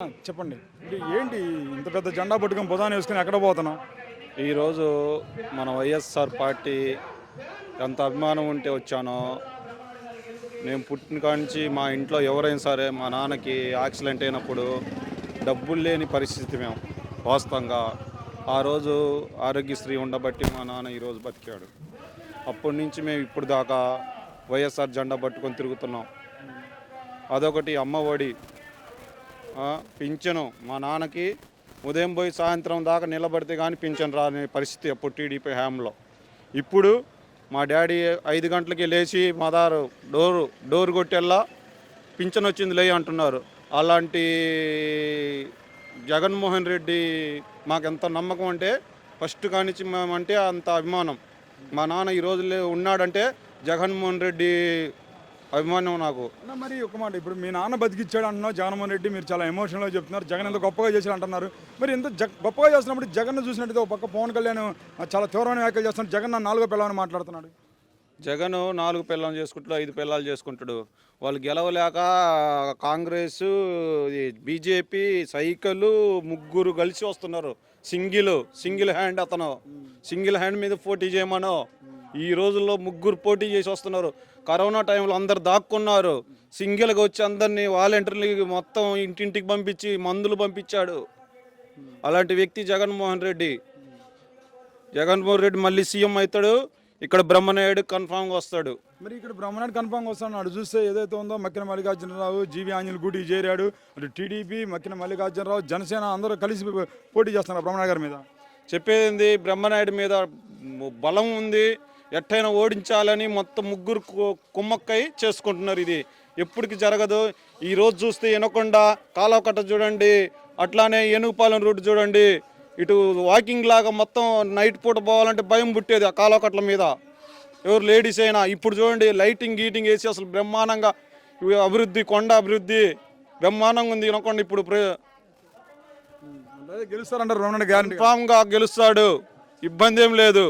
చెప్పండి. ఇది ఏంటి ఇంత పెద్ద జెండా పట్టుకొని భుజాన వేసుకొని ఎక్కడ పోతున్నాం? ఈరోజు మన వైఎస్ఆర్ పార్టీ ఎంత అభిమానం ఉంటే వచ్చానో, నేను పుట్టిన కాంచి మా ఇంట్లో ఎవరైనా సరే మా నాన్నకి యాక్సిడెంట్ అయినప్పుడు డబ్బులు లేని పరిస్థితి మేము వాస్తవంగా. ఆ రోజు ఆరోగ్యశ్రీ ఉండబట్టి మా నాన్న ఈరోజు బతికాడు. అప్పటి నుంచి మేము ఇప్పుడు దాకా వైఎస్ఆర్ జెండా పట్టుకొని తిరుగుతున్నాం. అదొకటి అమ్మఒడి, పింఛను మా నాన్నకి ఉదయం పోయి సాయంత్రం దాకా నిలబడితే కానీ పింఛన్ రాని పరిస్థితి అప్పుడు టీడీపీ హయాంలో. ఇప్పుడు మా డాడీ 5 గంటలకి లేచి మదారు డోరు కొట్టేలా పింఛన్ వచ్చింది లే అంటున్నారు. అలాంటి జగన్మోహన్ రెడ్డి మాకు ఎంత నమ్మకం అంటే ఫస్ట్ కానించి మేమంటే అంత అభిమానం. మా నాన్న ఈ రోజుల్లో ఉన్నాడంటే జగన్మోహన్ రెడ్డి అభిమానం నాకు. అన్న మరి ఒక మాట, ఇప్పుడు మీ నాన్న బతికిచ్చాడు అంటున్నావు జగన్మోహన్ రెడ్డి, మీరు చాలా ఎమోషనల్గా చెప్తున్నారు. జగన్ ఎంత గొప్పగా చేశాడు అంటున్నారు. మరి ఎంత గొప్పగా చేస్తున్నప్పుడు జగన్ చూసినట్టుగా ఒక పక్క పవన్ కళ్యాణ్ చాలా తీవ్రమైన వ్యాఖ్యలు చేస్తున్నాడు. జగన్ నా 4వ పిల్లవని మాట్లాడుతున్నాడు. జగన్ 4 పిల్లలు చేసుకుంటాడు, 5 పిల్లలు చేసుకుంటాడు. వాళ్ళు గెలవలేక కాంగ్రెస్, బీజేపీ, సైకిల్ ముగ్గురు కలిసి వస్తున్నారు. సింగిల్ హ్యాండ్, అతను సింగిల్ హ్యాండ్ మీద పోటీ చేయమనో. ఈ రోజుల్లో ముగ్గురు పోటీ చేసి వస్తున్నారు. కరోనా టైంలో అందరు దాక్కున్నారు. సింగిల్గా వచ్చి అందరినీ వాలంటీర్లు మొత్తం ఇంటింటికి పంపించి మందులు పంపించాడు. అలాంటి వ్యక్తి జగన్మోహన్ రెడ్డి. జగన్మోహన్ రెడ్డి మళ్ళీ సీఎం అవుతాడు. ఇక్కడ బ్రహ్మనాయుడు కన్ఫామ్గా వస్తాడు. మరి ఇక్కడ బ్రహ్మనాయుడు కన్ఫామ్గా వస్తాడు. చూస్తే ఏదైతే ఉందో మక్కిన మల్లికార్జునరావు, జీవి ఆంజనేయులు గూటికి చేరాడు. అటు టీడీపీ, మక్కిన మల్లికార్జునరావు, జనసేన అందరూ కలిసి పోటీ చేస్తున్నారు బ్రహ్మనాయుడు గారి మీద. చెప్పేది బ్రహ్మనాయుడు మీద బలం ఉంది, ఎట్టయినా ఓడించాలని మొత్తం ముగ్గురు కుమ్మక్కై చేసుకుంటున్నారు. ఇది ఎప్పటికి జరగదు. ఈరోజు చూస్తే ఎనకొండ కాలవకట్ట చూడండి, అట్లానే ఏనుగుపాలెం రూట్ చూడండి. ఇటు వాకింగ్ లాగా మొత్తం నైట్ పూట పోవాలంటే భయం పుట్టేది ఆ కాలవకట్ల మీద, ఎవరు లేడీస్ అయినా. ఇప్పుడు చూడండి లైటింగ్ గీటింగ్ వేసి అసలు బ్రహ్మాండంగా అభివృద్ధి, కొండ అభివృద్ధి బ్రహ్మాండంగా ఉంది ఎనకొండ. ఇప్పుడు గెలుస్తారంటారు బ్రహ్మనాయుడు గ్యారెంటీ కన్ఫామ్గా గెలుస్తాడు, ఇబ్బంది ఏం లేదు.